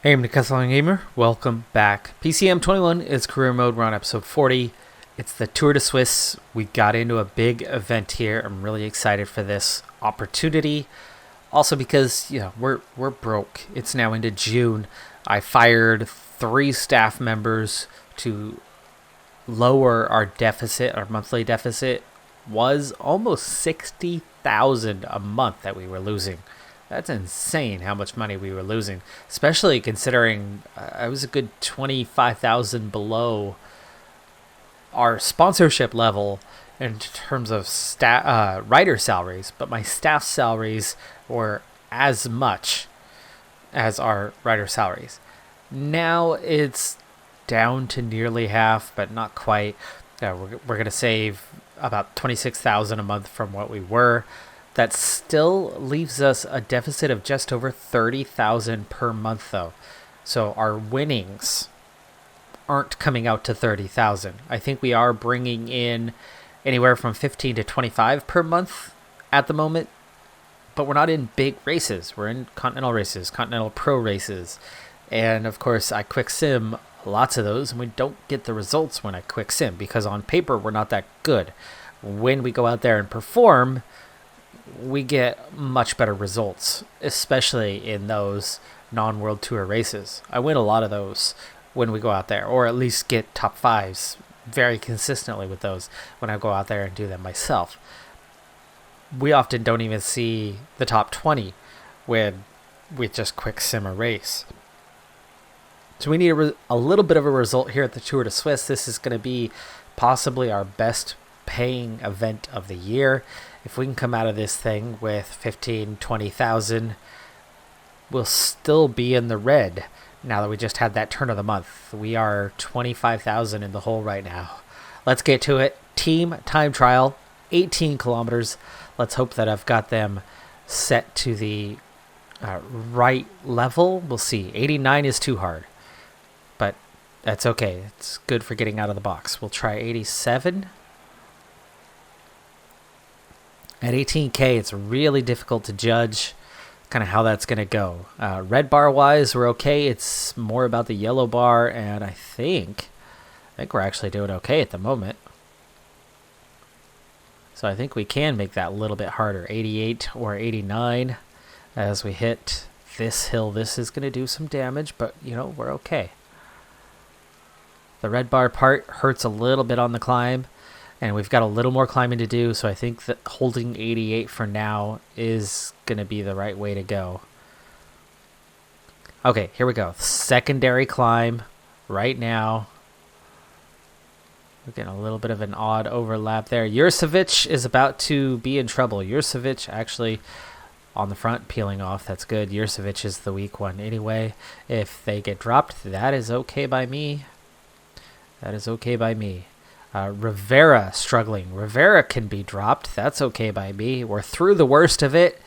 Hey, I'm Decathlon Gamer. Welcome back. PCM21 is career mode. We're on episode 40. It's the Tour de Suisse. We got into a big event here. I'm really excited for this opportunity. Also because, we're broke. It's now into June. I fired 3 staff members to lower our deficit. Our monthly deficit was almost 60,000 a month that we were losing. That's insane how much money we were losing, especially considering I was a good 25,000 below our sponsorship level in terms of writer salaries, but my staff salaries were as much as our writer salaries. Now it's down to nearly half, but not quite. We're going to save about 26,000 a month from what we were. That still leaves us a deficit of just over 30,000 per month, though. So our winnings aren't coming out to 30,000. I think we are bringing in anywhere from 15 to 25 per month at the moment, but we're not in big races. We're in Continental races, Continental Pro races, and of course I quick sim lots of those, and we don't get the results when I quick sim because on paper we're not that good. When we go out there and perform, we get much better results, especially in those non-World Tour races. I win a lot of those when we go out there, or at least get top fives very consistently with those when I go out there and do them myself. We often don't even see the top 20 when we just quick sim a race. So we need a little bit of a result here at the Tour de Suisse. This is going to be possibly our best paying event of the year. If we can come out of this thing with 15, 20,000, we'll still be in the red now that we just had that turn of the month. We are 25,000 in the hole right now. Let's get to it. Team time trial, 18 kilometers. Let's hope that I've got them set to the right level. We'll see. 89 is too hard, but that's okay. It's good for getting out of the box. We'll try 87. At 18K, it's really difficult to judge kind of how that's going to go. Red bar wise, we're okay. It's more about the yellow bar, and I think we're actually doing okay at the moment. So I think we can make that a little bit harder. 88 or 89 as we hit this hill. This is going to do some damage, but we're okay. The red bar part hurts a little bit on the climb, and we've got a little more climbing to do, so I think that holding 88 for now is going to be the right way to go. Okay, here we go. Secondary climb right now. We're getting a little bit of an odd overlap there. Jurcevic is about to be in trouble. Jurcevic actually on the front peeling off. That's good. Jurcevic is the weak one anyway. If they get dropped, that is okay by me. That is okay by me. Rivera struggling. Rivera can be dropped. That's okay by me. We're through the worst of it.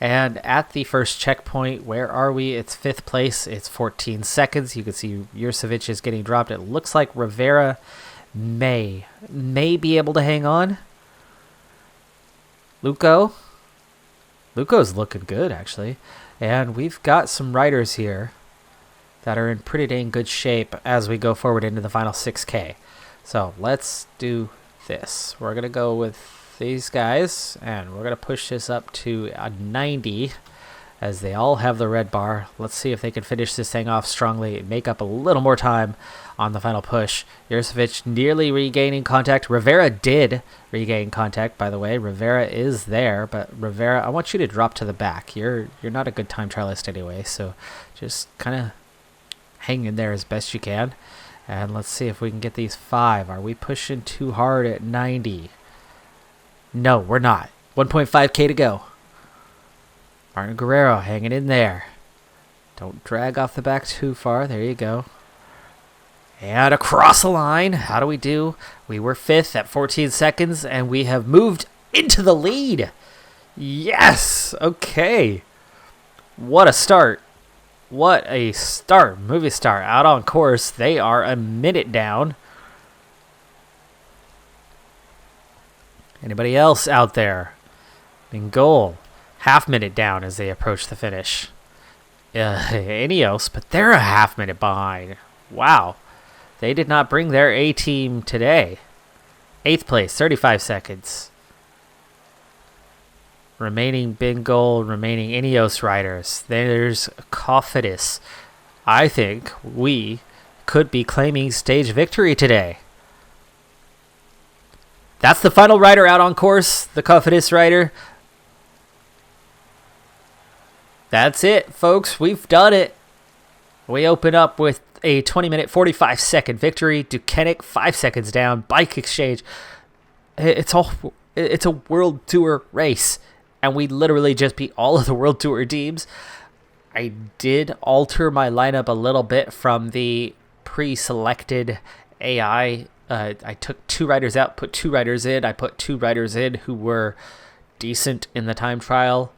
And at the first checkpoint, where are we? It's 5th place. It's 14 seconds. You can see Jurcevic is getting dropped. It looks like Rivera may be able to hang on. Luco's looking good, actually. And we've got some riders here that are in pretty dang good shape as we go forward into the final 6K. So let's do this. We're going to go with these guys, and we're going to push this up to a 90 as they all have the red bar. Let's see if they can finish this thing off strongly and make up a little more time on the final push. Jurcevic nearly regaining contact. Rivera did regain contact, by the way. Rivera is there, but Rivera, I want you to drop to the back. You're not a good time trialist anyway, so just kind of hang in there as best you can. And let's see if we can get these 5. Are we pushing too hard at 90? No, we're not. 1.5K to go. Martin Guerrero hanging in there. Don't drag off the back too far. There you go. And across the line. How do we do? We were 5th at 14 seconds, and we have moved into the lead. Yes! Okay. What a start. What a start. Movie star out on course. They are a minute down. Anybody else out there in goal? Half minute down as they approach the finish. Ineos, but they're a half-minute behind. Wow. They did not bring their A-team today. 8th place, 35 seconds. Remaining Bengal, remaining Ineos riders. There's Cofidis. I think we could be claiming stage victory today. That's the final rider out on course, the Cofidis rider. That's it, folks. We've done it. We open up with a 20-minute, 45-second victory. Ducanic, 5 seconds down. Bike Exchange. It's a World Tour race, and we literally just beat all of the World Tour teams. I did alter my lineup a little bit from the pre-selected AI. I took 2 riders out, put 2 riders in. I put 2 riders in who were decent in the time trial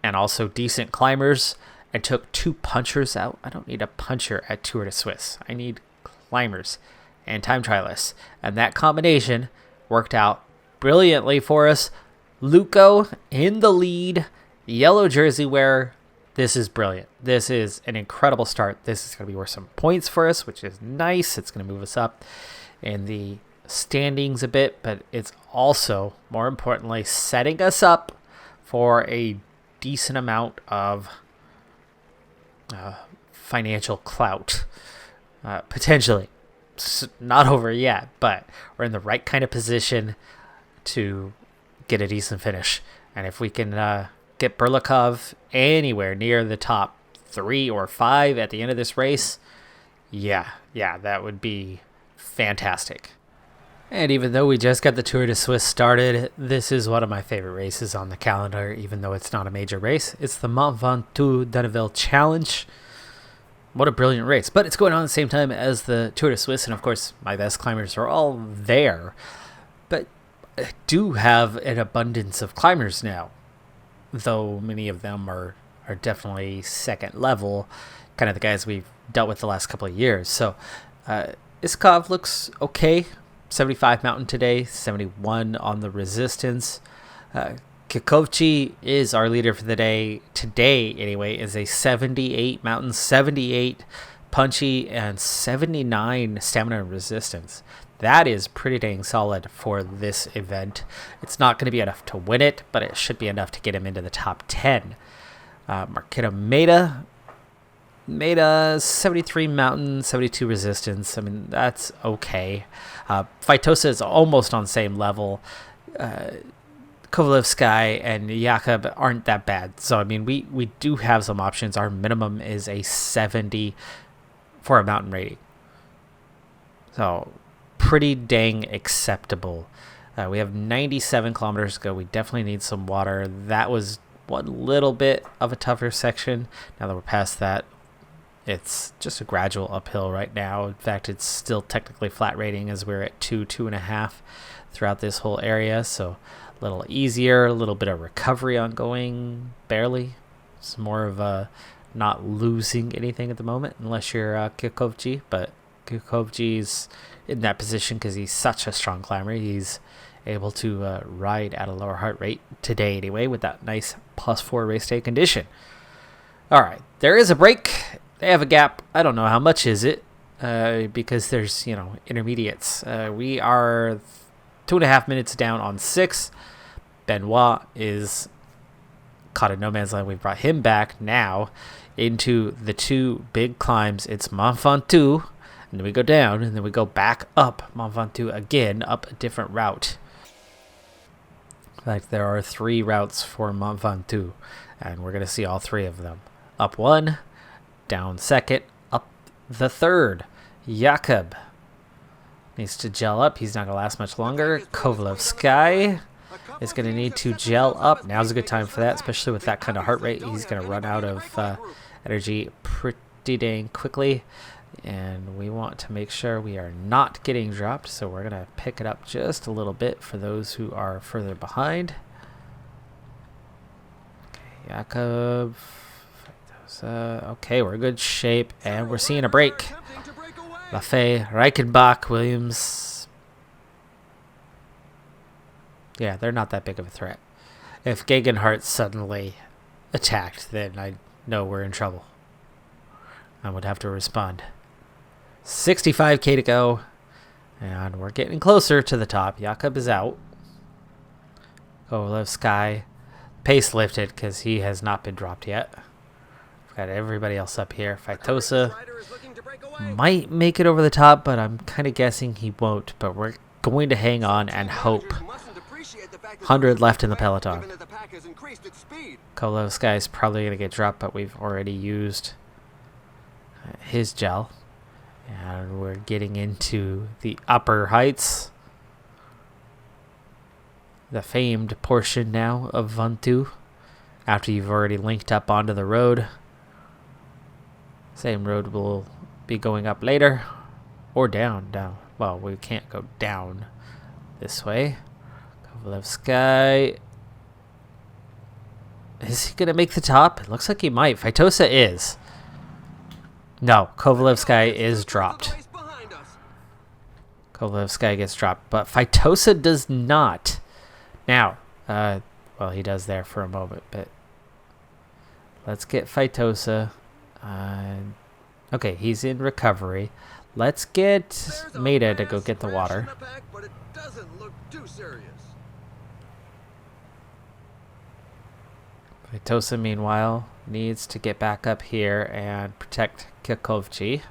and also decent climbers. I took 2 punchers out. I don't need a puncher at Tour de Suisse. I need climbers and time trialists. And that combination worked out brilliantly for us. Luco in the lead, yellow jersey wearer. This is brilliant. This is an incredible start. This is going to be worth some points for us, which is nice. It's going to move us up in the standings a bit, but it's also, more importantly, setting us up for a decent amount of financial clout, potentially. It's not over yet, but we're in the right kind of position to get a decent finish. And if we can get Burlikov anywhere near the top 3 or 5 at the end of this race, yeah, that would be fantastic. And even though we just got the Tour de Suisse started, this is one of my favorite races on the calendar, even though it's not a major race. It's the Mont Ventoux Danneville Challenge. What a brilliant race. But it's going on at the same time as the Tour de Suisse, and of course, my best climbers are all there. But I do have an abundance of climbers now, though many of them are definitely second level, kind of the guys we've dealt with the last couple of years. So Iskov looks okay. 75 mountain today, 71 on the resistance. Kikovci is our leader for the day. Today, anyway, is a 78 mountain, 78 punchy, and 79 stamina and resistance. That is pretty dang solid for this event. It's not going to be enough to win it, but it should be enough to get him into the top 10. Marketa Meta, 73 mountain, 72 resistance. I mean, that's okay. Vitosa is almost on the same level. Kovalevsky and Jakob aren't that bad. So, I mean, we do have some options. Our minimum is a 70 for a mountain rating. So, pretty dang acceptable. We have 97 kilometers to go. We definitely need some water. That was one little bit of a tougher section. Now that we're past that, it's just a gradual uphill right now. In fact, it's still technically flat rating as we're at 2.5 throughout this whole area. So a little easier, a little bit of recovery ongoing, barely. It's more of a not losing anything at the moment, unless you're Kikovci. But Kikovci's in that position because he's such a strong climber. He's able to ride at a lower heart rate today anyway with that nice +4 race day condition. All right, there is a break. They have a gap. I don't know how much is it because there's, intermediates. We are 2.5 minutes down on 6. Benoit is caught in no man's land. We've brought him back now into the 2 big climbs. It's Mont Ventoux, and then we go down, and then we go back up Mont Ventoux again, up a different route. In fact, there are 3 routes for Mont Ventoux, and we're going to see all 3 of them. Up 1, down 2nd, up the 3rd. Jakob needs to gel up. He's not going to last much longer. Kovalevsky is going to need to gel up. Now's a good time for that, especially with that kind of heart rate. He's going to run out of energy pretty dang quickly, and we want to make sure we are not getting dropped, so we're going to pick it up just a little bit for those who are further behind. Okay, Jakob. Okay, we're in good shape, and we're seeing a break. Lafay, Reichenbach, Williams. Yeah, they're not that big of a threat. If Gegenhardt suddenly attacked, then I know we're in trouble. I would have to respond. 65k to go. And we're getting closer to the top. Jakob is out. Kovalev Sky. Pace lifted because he has not been dropped yet. We've got everybody else up here. Phytosa might make it over the top, but I'm kind of guessing he won't. But we're going to hang on and hope. 100 left in the Peloton. Kovalev Sky is probably going to get dropped, but we've already used his gel. And we're getting into the upper heights. The famed portion now of Ventoux. After you've already linked up onto the road. Same road will be going up later. Or down. Well, we can't go down this way. Kovalev Sky. Is he going to make the top? It looks like he might. Phytosa is. No, Kovalev Sky is dropped. Kovalev Sky gets dropped, but Phytosa does not. Now, well, he does there for a moment, but let's get Phytosa. Okay, he's in recovery. Let's get Maida to go get the water. Phytosa, meanwhile, needs to get back up here and protect Kakovchi.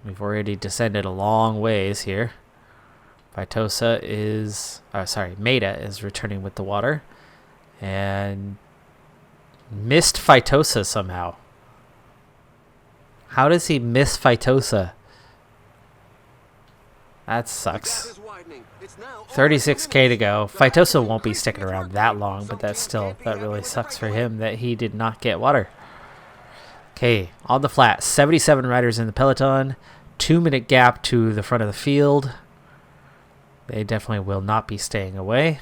We've already descended a long ways here. Phytosa is... Maida is returning with the water. And missed Phytosa somehow. How does he miss Phytosa? That sucks. 36k to go. Phytosa won't be sticking around that long, but that really sucks for him that he did not get water. Okay, on the flat, 77 riders in the Peloton. 2-minute gap to the front of the field. They definitely will not be staying away.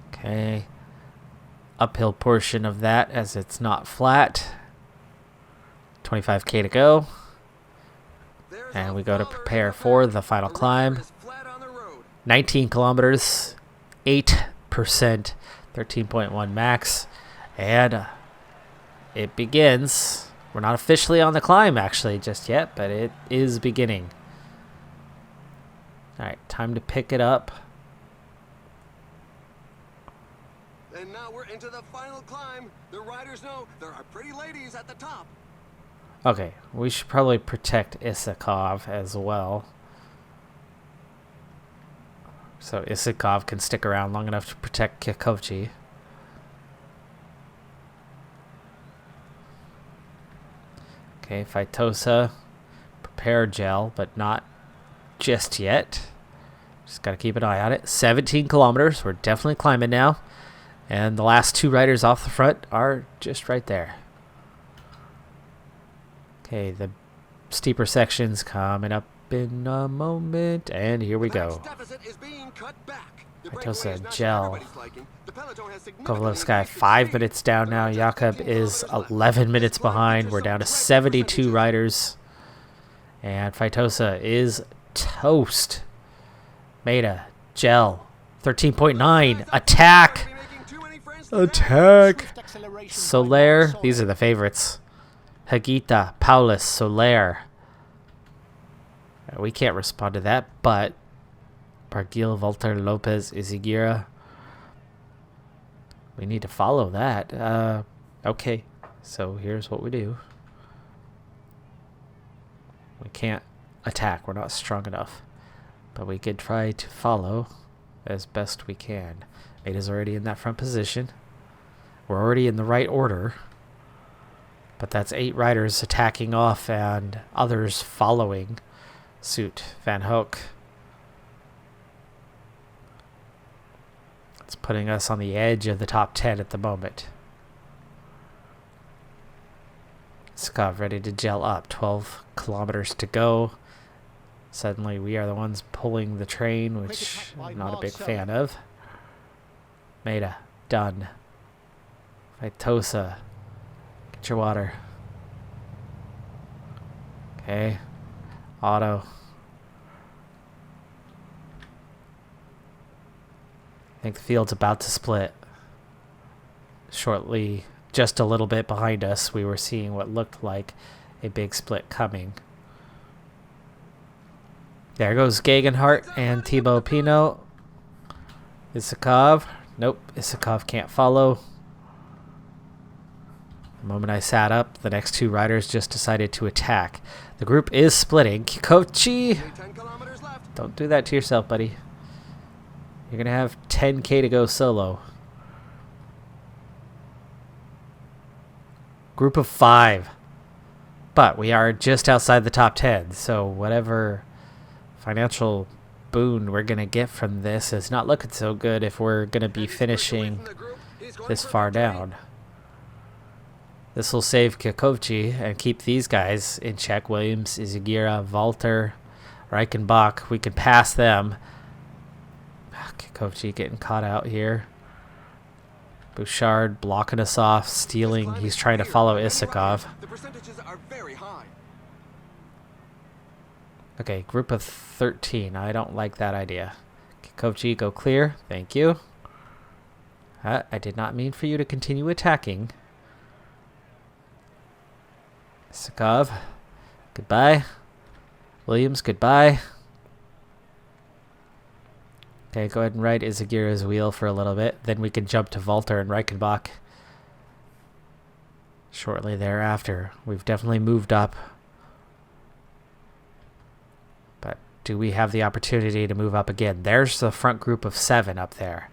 Okay. Uphill portion of that as it's not flat. 25k to go. And we go to prepare for the final climb. 19 kilometers, 8%, 13.1 max. And it begins. We're not officially on the climb actually just yet, but it is beginning. All right, time to pick it up. And now we're into the final climb. The riders know there are pretty ladies at the top. Okay, we should probably protect Isakov as well. So Isakov can stick around long enough to protect Kakovchi. Okay, Phytosa. Prepare gel, but not just yet. Just got to keep an eye on it. 17 kilometers. We're definitely climbing now. And the last two riders off the front are just right there. Okay, the steeper section's coming up in a moment, and here we go. Phytosa, gel. Kovalev Sky 5 minutes down now. Jakob is 11 minutes behind. We're down to 72 riders. And Phytosa is toast. Maida, gel, 13.9. Attack! Attack! Soler, these are the favorites. Hagita, Paulus, Soler. We can't respond to that, but Barguil, Walter, Lopez, Izaguirre. We need to follow that. Okay, so here's what we do. We can't attack. We're not strong enough. But we could try to follow as best we can. Maida's already in that front position. We're already in the right order. But that's 8 riders attacking off and others following suit. Van Hoek. It's putting us on the edge of the top 10 at the moment. Skov ready to gel up. 12 kilometers to go. Suddenly we are the ones pulling the train, which I'm not a big fan of. Maida, done. Phytosa, get your water. Okay. Auto. I think the field's about to split. Shortly, just a little bit behind us, we were seeing what looked like a big split coming. There goes Gegenhardt and Thibaut Pinot. Isakov. Nope, Isakov can't follow. The moment I sat up, the next two riders just decided to attack. The group is splitting. Kikochi! Don't do that to yourself, buddy. You're going to have 10K to go solo. Group of 5. But we are just outside the top 10, so whatever financial boon we're going to get from this is not looking so good if we're going to be finishing this far down. This will save Kikochi and keep these guys in check. Williams, Izagira, Valter, Reichenbach. We can pass them. Kikochi getting caught out here. Bouchard blocking us off, stealing. He's trying to follow Isakov. The percentages are very high. Okay, group of 13. I don't like that idea. Kikochi, go clear. Thank you. I did not mean for you to continue attacking. Isakov, goodbye. Williams, goodbye. Okay, go ahead and ride Izagira's wheel for a little bit. Then we can jump to Valter and Reichenbach shortly thereafter. We've definitely moved up. But do we have the opportunity to move up again? There's the front group of 7 up there.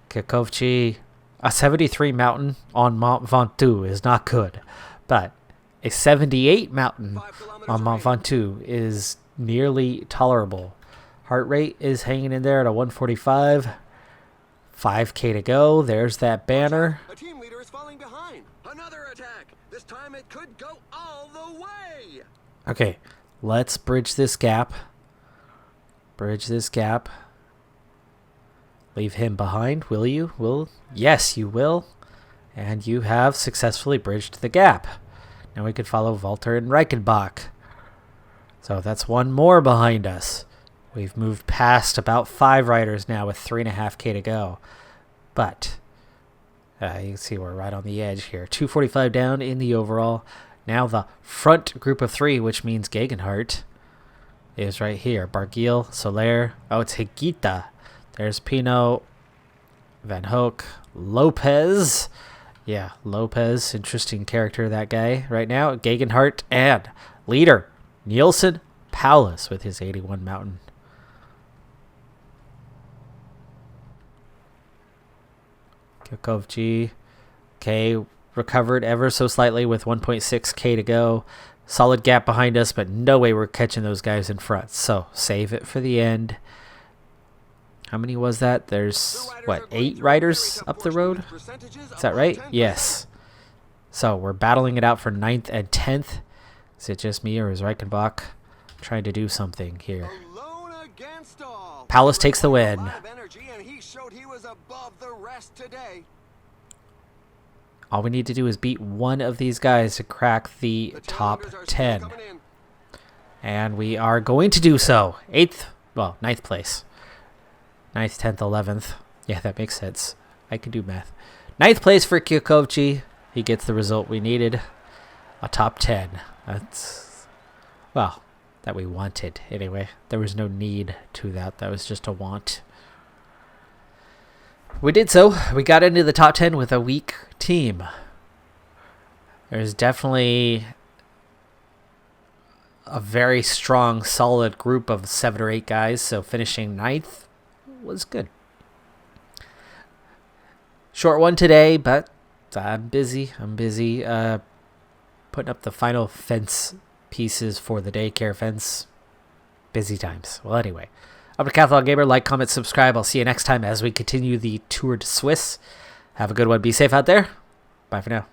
Kikochi, a 73 mountain on Mont Ventoux is not good. But a 78 mountain on Mont Ventoux is nearly tolerable. Heart rate is hanging in there at a 145. 5K to go. There's that banner. A team leader is falling behind. Another attack. This time it could go all the way. Okay, let's bridge this gap. Bridge this gap. Leave him behind, will you? Yes, you will. And you have successfully bridged the gap. Now we could follow Valter and Reichenbach. So that's one more behind us. We've moved past about 5 riders now with 3.5K to go. But you can see we're right on the edge here. 245 down in the overall. Now the front group of 3, which means Gegenhardt, is right here. Barguil, Soler. Oh, it's Higuita. There's Pinot, Van Hoek, Lopez. Yeah, Lopez. Interesting character, that guy right now. Gegenhardt and leader Nielsen Paulus with his 81 mountain. Kikochi. Okay, recovered ever so slightly with 1.6K to go. Solid gap behind us, but no way we're catching those guys in front. So save it for the end. How many was that? There's, what, 8 riders up the road? Is that right? Yes. So we're battling it out for 9th and 10th. Is it just me or is Reichenbach trying to do something here? Paulus takes the win. All we need to do is beat one of these guys to crack the top 10. And we are going to do so. 9th place. 9th, 10th, 11th. Yeah, that makes sense. I can do math. 9th place for Kikochi. He gets the result we needed. A top 10. That's, well, that we wanted anyway. There was no need to that. That was just a want. We did so. We got into the top 10 with a weak team. There's definitely a very strong, solid group of 7 or 8 guys. So finishing 9th was good. Short one today, but I'm busy. Putting up the final fence pieces for the daycare fence. Busy times. Well, anyway. I'm a Decathlon Gamer. Like, comment, subscribe. I'll see you next time as we continue the Tour de Suisse. Have a good one. Be safe out there. Bye for now.